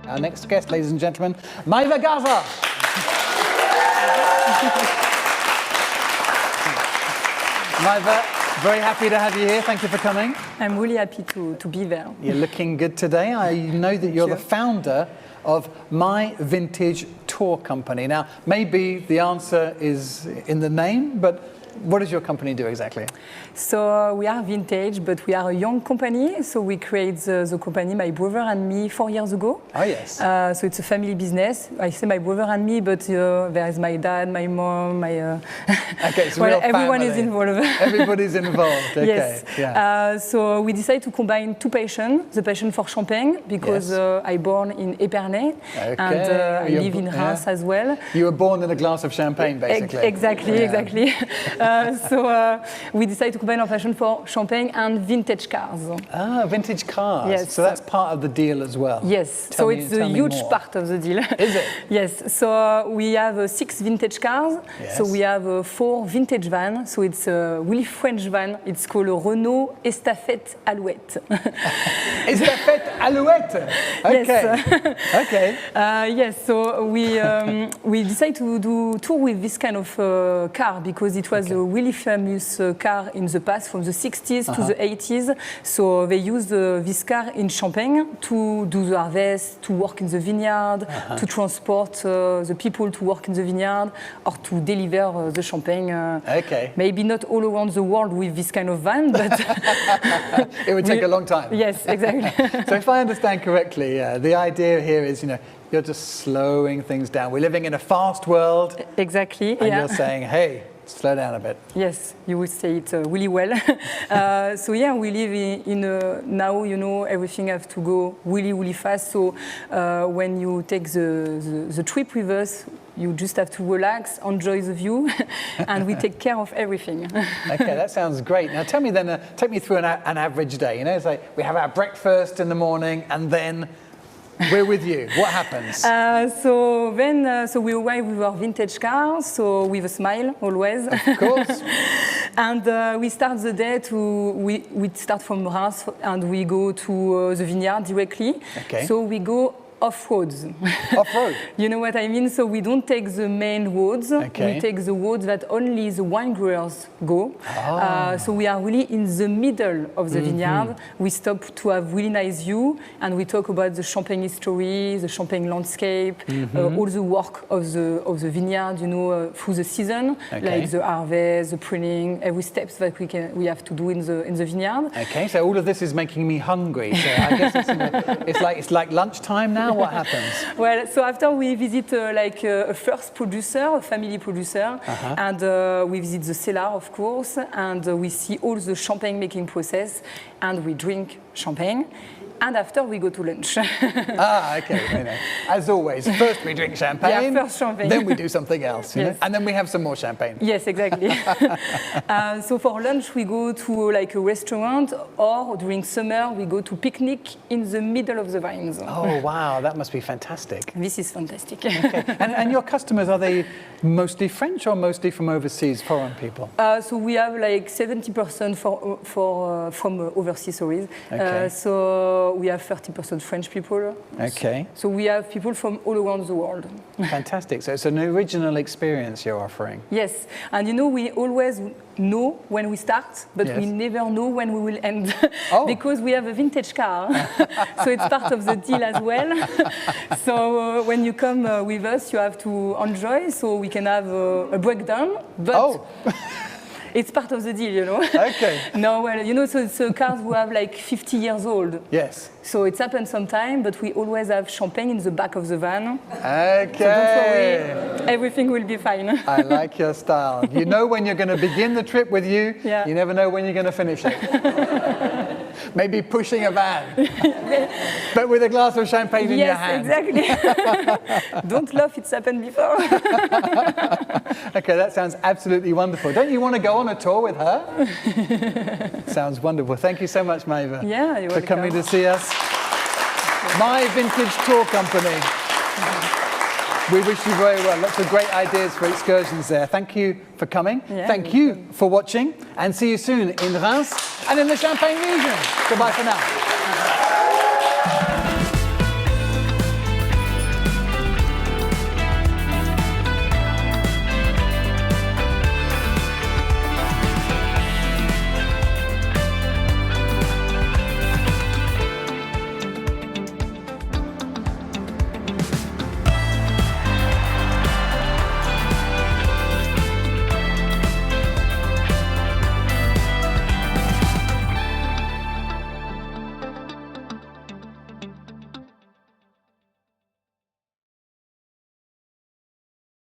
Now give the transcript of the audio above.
Our next guest, ladies and gentlemen, Maeva. Maeva, very happy to have you here. Thank you for coming. I'm really happy to be there. You're looking good today. I know that you're the founder of My Vintage Tour Company. Now, maybe the answer is in the name, but what does your company do exactly? So we are vintage, but we are a young company. So we created the company, my brother and me, 4 years ago. Oh, yes. So it's a family business. I say my brother and me, but there is my dad, my mom, my... Okay, so well, everyone is involved. Everybody's involved, okay. Yes. Yeah. So we decided to combine two passions, the passion for champagne, because I born in Épernay, and I live in Reims as well. You were born in a glass of champagne, basically. Exactly. So we decided to combine our passion for champagne and vintage cars. Ah, vintage cars. Yes. So that's part of the deal as well. Yes. So it's a huge part of the deal. Is it? Yes. So we have 6 vintage cars. Yes. So we have 4 vintage vans. So it's a really French van. It's called a Renault Estafette Alouette. Estafette Alouette. Okay. Yes. Okay. Yes. So we decided to do tour with this kind of car because it was a really famous car in the past, from the 60s to the 80s. So they used this car in Champagne to do the harvest, to work in the vineyard, to transport the people to work in the vineyard, or to deliver the champagne. Okay. Maybe not all around the world with this kind of van, but it would take a long time. Yes, exactly. So if I understand correctly, the idea here is, you're just slowing things down. We're living in a fast world. Exactly. And you're saying, hey, slow down a bit. Yes, you would say it really well. So yeah, we live in now, everything has to go really, really fast. So when you take the trip with us, you just have to relax, enjoy the view, and we take care of everything. Okay, that sounds great. Now tell me then, take me through an average day. It's like we have our breakfast in the morning, and then we're with you. What happens? So we arrive with our vintage car, so with a smile always. Of course. And we start the day we start from Reims and we go to the vineyard directly. Okay. So we go off-roads. Off-road? You know what I mean? So we don't take the main roads. Okay. We take the roads that only the wine growers go. Oh. So we are really in the middle of the vineyard. We stop to have really nice view, and we talk about the champagne history, the champagne landscape, all the work of the vineyard, through the season, like the harvest, the pruning, every steps that we have to do in the vineyard. Okay, so all of this is making me hungry. So I guess it's like lunchtime now. What happens? Well, so after we visit a first producer, a family producer, and we visit the cellar, of course, and we see all the champagne making process, and we drink champagne. And after we go to lunch. Okay. As always, first we drink champagne, first champagne. Then we do something else, Yes. and then we have some more champagne. Yes, exactly. So for lunch we go to a restaurant, or during summer we go to picnic in the middle of the vines. Oh wow, that must be fantastic. This is fantastic. Okay. And your customers, are they mostly French or mostly from overseas, foreign people? So we have 70% from overseas, sorry. Okay. So we have 30% French people. Okay. So we have people from all around the world. Fantastic. So it's an original experience you're offering. Yes. And we always know when we start, but we never know when we will end. Because we have a vintage car. So it's part of the deal as well. So when you come with us, you have to enjoy, so we can have a breakdown. But it's part of the deal, Okay. No, well, so it's cars who have 50 years old. Yes. So it's happened sometime, but we always have champagne in the back of the van. Okay. So don't worry, everything will be fine. I like your style. You know when you're going to begin the trip with you, you never know when you're going to finish it. Maybe pushing a van, but with a glass of champagne in your hand. Yes, exactly. Don't laugh, it's happened before. Okay, that sounds absolutely wonderful. Don't you want to go on a tour with her? Sounds wonderful. Thank you so much, Maeva, for coming to see us. My Vintage Tour Company. We wish you very well. Lots of great ideas for excursions there. Thank you for coming. Thank you for watching, and see you soon in Reims and in the Champagne region. Goodbye for now.